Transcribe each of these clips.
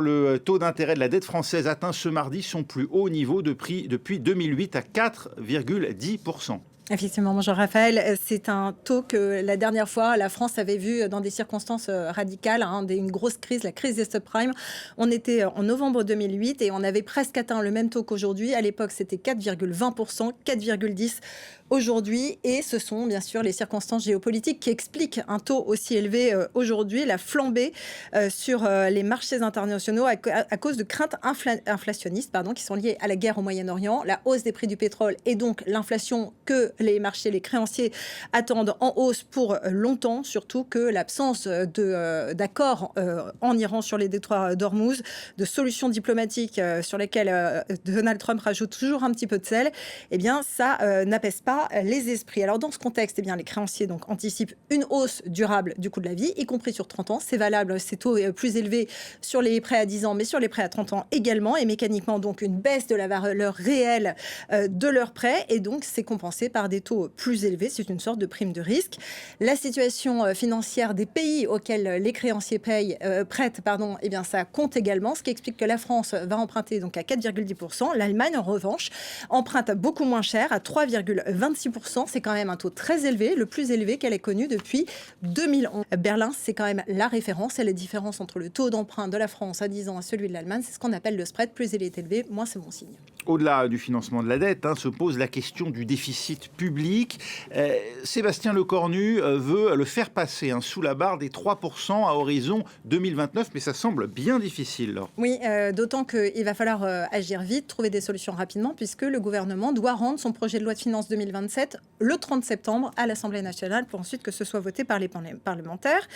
Le taux d'intérêt de la dette française atteint ce mardi son plus haut niveau depuis 2008 à 4,10%. Effectivement, bonjour Raphaël. C'est un taux que la dernière fois, la France avait vu dans des circonstances radicales, une grosse crise, la crise des subprimes. On était en novembre 2008 et on avait presque atteint le même taux qu'aujourd'hui. À l'époque, c'était 4,20%, 4,10% aujourd'hui. Et ce sont bien sûr les circonstances géopolitiques qui expliquent un taux aussi élevé aujourd'hui, la flambée sur les marchés internationaux à cause de craintes inflationnistes qui sont liées à la guerre au Moyen-Orient, la hausse des prix du pétrole et donc l'inflation que les marchés, les créanciers attendent en hausse pour longtemps, surtout que l'absence d'accord en Iran sur les détroits d'Ormuz, de solutions diplomatiques sur lesquelles Donald Trump rajoute toujours un petit peu de sel, eh bien ça n'apaise pas les esprits. Alors dans ce contexte, eh bien, les créanciers donc, anticipent une hausse durable du coût de la vie, y compris sur 30 ans. C'est valable, ces taux plus élevés sur les prêts à 10 ans, mais sur les prêts à 30 ans également, et mécaniquement donc une baisse de la valeur réelle de leurs prêts, et donc c'est compensé par des taux plus élevés. C'est une sorte de prime de risque. La situation financière des pays auxquels les créanciers prêtent, eh bien ça compte également, ce qui explique que la France va emprunter donc à 4,10%. L'Allemagne, en revanche, emprunte beaucoup moins cher, à 3,26%. C'est quand même un taux très élevé, le plus élevé qu'elle ait connu depuis 2011. Berlin, c'est quand même la référence. Et la différence entre le taux d'emprunt de la France à 10 ans et celui de l'Allemagne, c'est ce qu'on appelle le spread. Plus il est élevé, moins c'est bon signe. Au-delà du financement de la dette, se pose la question du déficit public. Sébastien Lecornu veut le faire passer sous la barre des 3% à horizon 2029, mais ça semble bien difficile. Laure. Oui, d'autant qu'il va falloir agir vite, trouver des solutions rapidement, puisque le gouvernement doit rendre son projet de loi de finances 2027 le 30 septembre à l'Assemblée nationale, pour ensuite que ce soit voté par les parlementaires.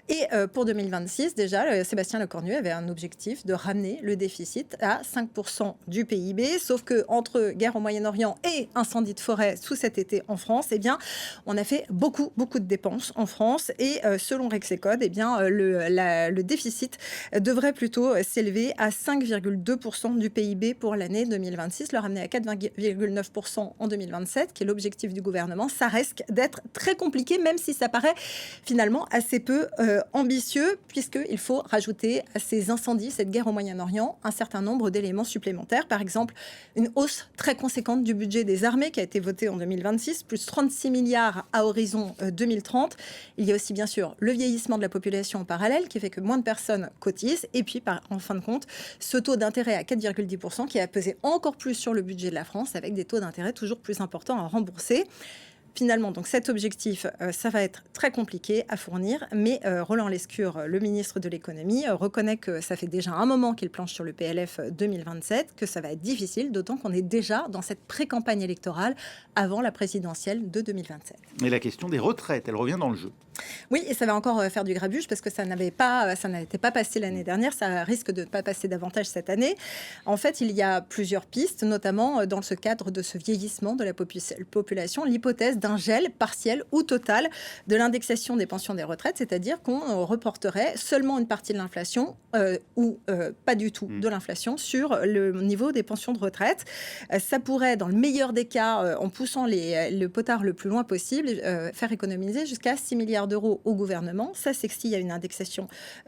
Et pour 2026, déjà, Sébastien Lecornu avait un objectif de ramener le déficit à 5% du PIB. Sauf que entre guerre au Moyen-Orient et incendie de forêt sous cet été en France, eh bien, on a fait beaucoup de dépenses en France. Et selon Rexecode, eh bien, le déficit devrait plutôt s'élever à 5,2% du PIB pour l'année 2026, le ramener à 4,9% en 2027, qui est l'objectif du gouvernement. Ça risque d'être très compliqué, même si ça paraît finalement assez peu ambitieux, puisqu'il faut rajouter à ces incendies, cette guerre au Moyen-Orient, un certain nombre d'éléments supplémentaires. Par exemple, une hausse très conséquente du budget des armées qui a été votée en 2026, plus 36 milliards à horizon 2030. Il y a aussi bien sûr le vieillissement de la population en parallèle qui fait que moins de personnes cotisent. Et puis, en fin de compte, ce taux d'intérêt à 4,10% qui a pesé encore plus sur le budget de la France avec des taux d'intérêt toujours plus importants à rembourser. Finalement, donc cet objectif, ça va être très compliqué à fournir, mais Roland Lescure, le ministre de l'économie, reconnaît que ça fait déjà un moment qu'il planche sur le PLF 2027, que ça va être difficile, d'autant qu'on est déjà dans cette pré-campagne électorale avant la présidentielle de 2027. Et la question des retraites, elle revient dans le jeu. Oui, et ça va encore faire du grabuge parce que ça n'était pas passé l'année dernière, ça risque de ne pas passer davantage cette année. En fait, il y a plusieurs pistes, notamment dans ce cadre de ce vieillissement de la population, l'hypothèse d'un gel partiel ou total de l'indexation des pensions des retraites, c'est-à-dire qu'on reporterait seulement une partie de l'inflation ou pas du tout de l'inflation sur le niveau des pensions de retraite. Ça pourrait, dans le meilleur des cas, en poussant le potard le plus loin possible, faire économiser jusqu'à 6 milliards d'euros au gouvernement. Ça, c'est s'il y a une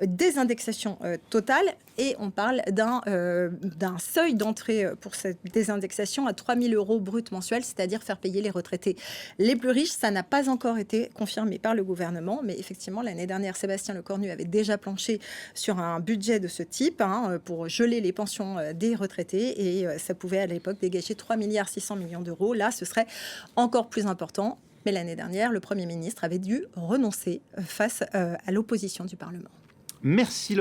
désindexation totale. Et on parle d'un seuil d'entrée pour cette désindexation à 3 000 euros brut mensuels, c'est-à-dire faire payer les retraités les plus riches. Ça n'a pas encore été confirmé par le gouvernement, mais effectivement, l'année dernière, Sébastien Lecornu avait déjà planché sur un budget de ce type pour geler les pensions des retraités, et ça pouvait à l'époque dégager 3,6 milliards d'euros. Là, ce serait encore plus important. Mais l'année dernière, le Premier ministre avait dû renoncer face à l'opposition du Parlement. Merci Laure.